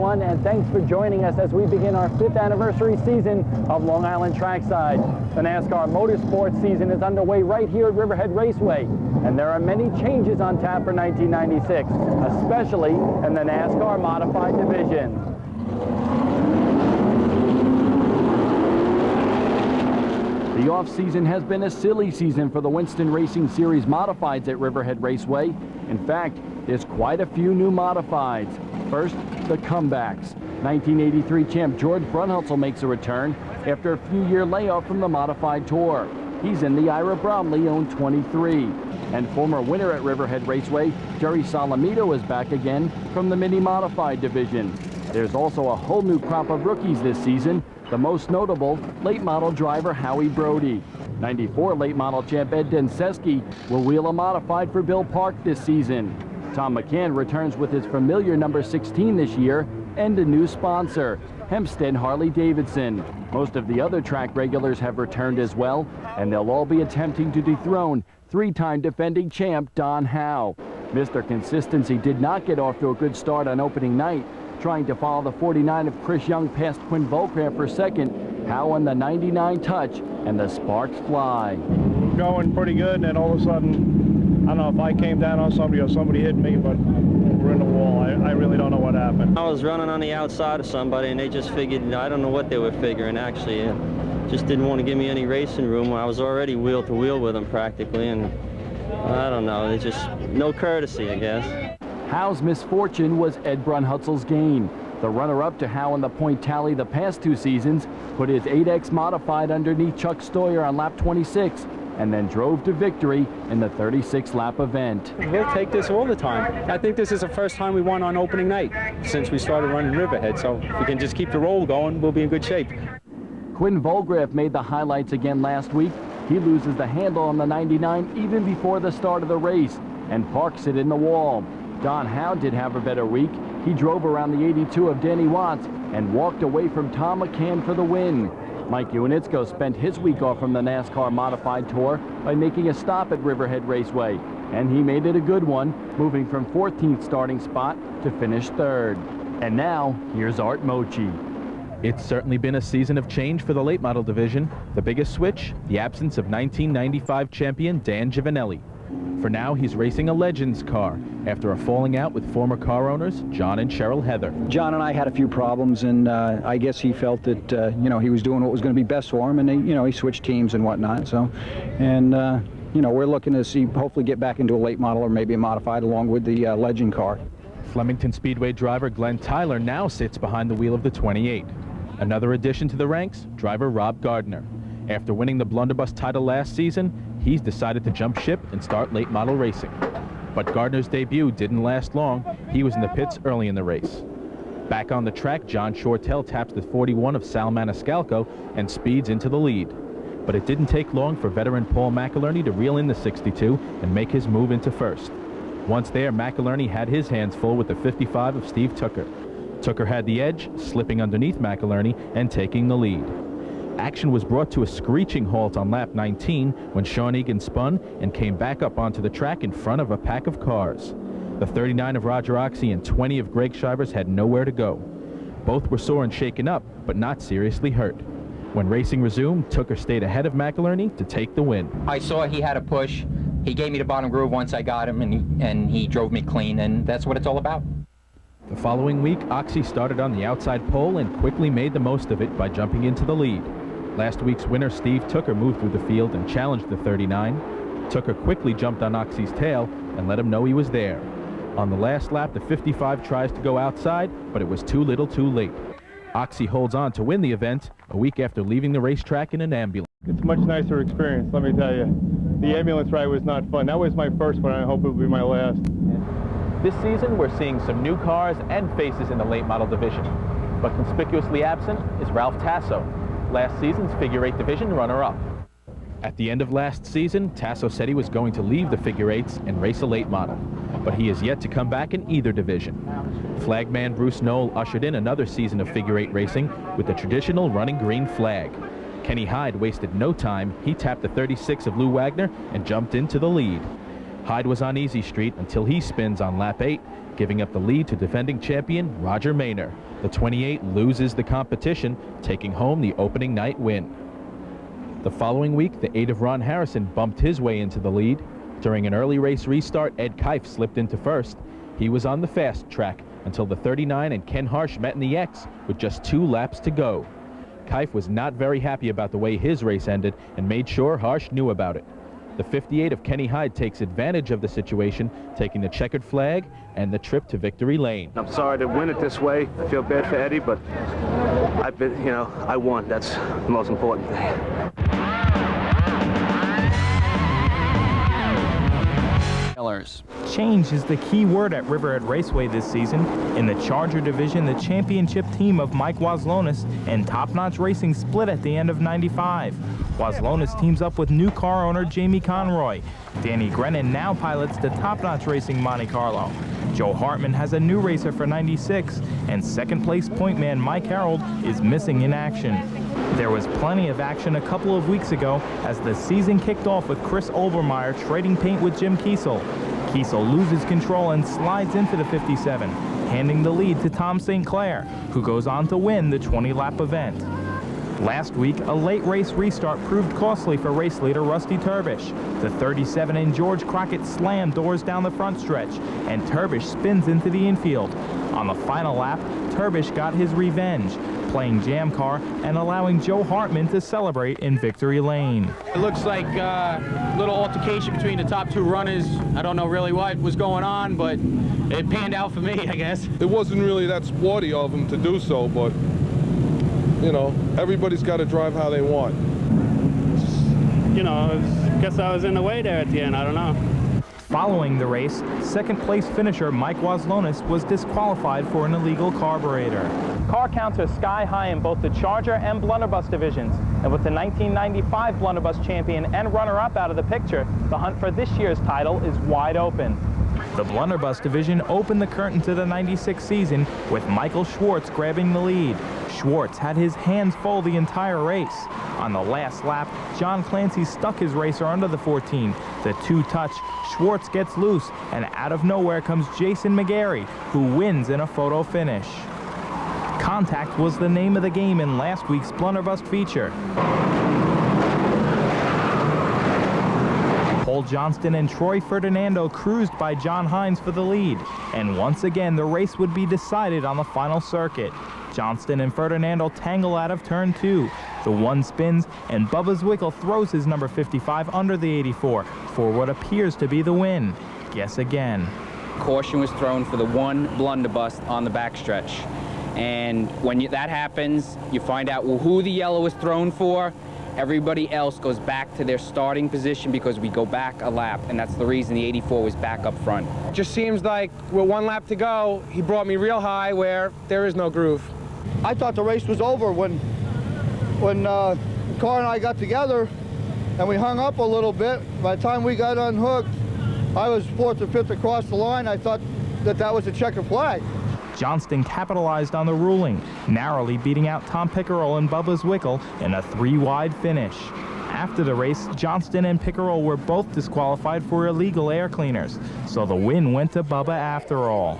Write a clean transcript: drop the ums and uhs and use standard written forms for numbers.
everyone, and thanks for joining us as we begin our 5th anniversary season of Long Island Trackside. The NASCAR Motorsports season is underway right here at Riverhead Raceway, and there are many changes on tap for 1996, especially in the NASCAR Modified Division. The off-season has been a silly season for the Winston Racing Series Modifieds at Riverhead Raceway. In fact, there's quite a few new modifieds. First, the comebacks. 1983 champ George Brunhutzel makes a return after a few-year layoff from the Modified Tour. He's in the Ira Bromley-owned 23. And former winner at Riverhead Raceway, Jerry Salamito, is back again from the Mini Modified division. There's also a whole new crop of rookies this season, the most notable, late model driver Howie Brody. 94 late model champ Ed Denseski will wheel a modified for Bill Park this season. Tom McCann returns with his familiar number 16 this year and a new sponsor, Hempstead Harley-Davidson. Most of the other track regulars have returned as well, and they'll all be attempting to dethrone three-time defending champ Don Howe. Mr. Consistency did not get off to a good start on opening night, trying to follow the 49 of Chris Young past Quinn Volcramp for second. Howe on the 99 touch, and the sparks fly. Going pretty good, and then all of a sudden, I don't know if I came down on somebody or somebody hit me, but we're in the wall. I really don't know what happened. I was running on the outside of somebody, and they just figured, I don't know what they were figuring, actually. Just didn't want to give me any racing room. I was already wheel to wheel with them practically, and I don't know, it's just no courtesy, I guess. Howe's misfortune was Ed Brunhutzel's gain. The runner-up to Howe in the point tally the past two seasons put his 8X modified underneath Chuck Stoyer on lap 26 and then drove to victory in the 36-lap event. We'll take this all the time. I think this is the first time we won on opening night since we started running Riverhead, so if we can just keep the roll going, we'll be in good shape. Quinn Volgraf made the highlights again last week. He loses the handle on the 99 even before the start of the race and parks it in the wall. Don Howe did have a better week. He drove around the 82 of Danny Watts and walked away from Tom McCann for the win. Mike Unitzko spent his week off from the NASCAR Modified Tour by making a stop at Riverhead Raceway, and he made it a good one, moving from 14th starting spot to finish 3rd. And now, here's Art Mochi. It's certainly been a season of change for the late model division. The biggest switch, the absence of 1995 champion Dan Giovanelli. For now, he's racing a Legends car after a falling out with former car owners John and Cheryl Heather. John and I had a few problems, and I guess he felt that he was doing what was going to be best for him, and he switched teams and whatnot. So, and we're looking to see hopefully get back into a late model or maybe a modified along with the Legend car. Flemington Speedway driver Glenn Tyler now sits behind the wheel of the 28. Another addition to the ranks, driver Rob Gardner. After winning the Blunderbuss title last season, he's decided to jump ship and start late model racing. But Gardner's debut didn't last long. He was in the pits early in the race. Back on the track, John Shortell taps the 41 of Sal Maniscalco and speeds into the lead. But it didn't take long for veteran Paul McInerney to reel in the 62 and make his move into first. Once there, McInerney had his hands full with the 55 of Steve Tooker. Tooker had the edge, slipping underneath McInerney and taking the lead. Action was brought to a screeching halt on lap 19 when Sean Egan spun and came back up onto the track in front of a pack of cars. The 39 of Roger Oxy and 20 of Greg Shivers had nowhere to go. Both were sore and shaken up, but not seriously hurt. When racing resumed, Tooker stayed ahead of McInerney to take the win. I saw he had a push. He gave me the bottom groove once I got him, and he drove me clean, and that's what it's all about. The following week, Oxy started on the outside pole and quickly made the most of it by jumping into the lead. Last week's winner, Steve Tooker, moved through the field and challenged the 39. Tooker quickly jumped on Oxy's tail and let him know he was there. On the last lap, the 55 tries to go outside, but it was too little too late. Oxy holds on to win the event a week after leaving the racetrack in an ambulance. It's a much nicer experience, let me tell you. The ambulance ride was not fun. That was my first one, and I hope it will be my last. This season, we're seeing some new cars and faces in the late model division. But conspicuously absent is Ralph Tasso, last season's figure 8 division runner-up. At the end of last season, Tasso said he was going to leave the figure 8s and race a late model, but he is yet to come back in either division. Flagman Bruce Knoll ushered in another season of figure 8 racing with the traditional running green flag. Kenny Hyde wasted no time. He tapped the 36 of Lou Wagner and jumped into the lead. Hyde was on easy street until he spins on lap 8, giving up the lead to defending champion Roger Maynor. The 28 loses the competition, taking home the opening night win. The following week, the 8 of Ron Harrison bumped his way into the lead. During an early race restart, Ed Kife slipped into first. He was on the fast track until the 39 and Ken Harsh met in the X with just 2 laps to go. Kife was not very happy about the way his race ended and made sure Harsh knew about it. The 58 of Kenny Hyde takes advantage of the situation, taking the checkered flag and the trip to victory lane. I'm sorry to win it this way. I feel bad for Eddie, but I won. That's the most important thing. Change is the key word at Riverhead Raceway this season. In the Charger division, the championship team of Mike Waslonis and Top Notch Racing split at the end of '95. Waslonis teams up with new car owner Jamie Conroy. Danny Grennan now pilots the Top Notch Racing Monte Carlo. Joe Hartman has a new racer for '96, and second place point man Mike Harold is missing in action. There was plenty of action a couple of weeks ago as the season kicked off with Chris Olbermeyer trading paint with Jim Kiesel. Kiesel loses control and slides into the 57, handing the lead to Tom St. Clair, who goes on to win the 20-lap event. Last week, a late race restart proved costly for race leader Rusty Turbish. The 37 in George Crockett slammed doors down the front stretch, and Turbish spins into the infield. On the final lap, Turbish got his revenge, playing jam car and allowing Joe Hartman to celebrate in victory lane. It looks like a little altercation between the top 2 runners. I don't know really what was going on, but it panned out for me, I guess. It wasn't really that sporty of him to do so, but you know, everybody's got to drive how they want. You know, I guess I was in the way there at the end, I don't know. Following the race, second place finisher Mike Waslonis was disqualified for an illegal carburetor. Car counts are sky high in both the Charger and Blunderbuss divisions, and with the 1995 Blunderbuss champion and runner-up out of the picture, the hunt for this year's title is wide open. The Blunderbuss division opened the curtain to the '96 season with Michael Schwartz grabbing the lead. Schwartz had his hands full the entire race. On the last lap, John Clancy stuck his racer under the 14. The 2-touch, Schwartz gets loose, and out of nowhere comes Jason McGarry, who wins in a photo finish. Contact was the name of the game in last week's Blunderbuss feature. Paul Johnston and Troy Ferdinando cruised by John Hines for the lead, and once again the race would be decided on the final circuit. Johnston and Ferdinando tangle out of turn 2. The 1 spins, and Bubba Zwickle throws his number 55 under the 84 for what appears to be the win. Guess again. Caution was thrown for the 1 blunderbuss on the backstretch. And when that happens, you find out who the yellow was thrown for. Everybody else goes back to their starting position because we go back a lap, and that's the reason the 84 was back up front. Just seems like with 1 lap to go, he brought me real high where there is no groove. I thought the race was over when the car and I got together and we hung up a little bit. By the time we got unhooked, I was 4th or 5th across the line. I thought that was a checkered flag. Johnston capitalized on the ruling, narrowly beating out Tom Pickerel and Bubba Zwickle in a 3-wide finish. After the race, Johnston and Pickerel were both disqualified for illegal air cleaners, so the win went to Bubba after all.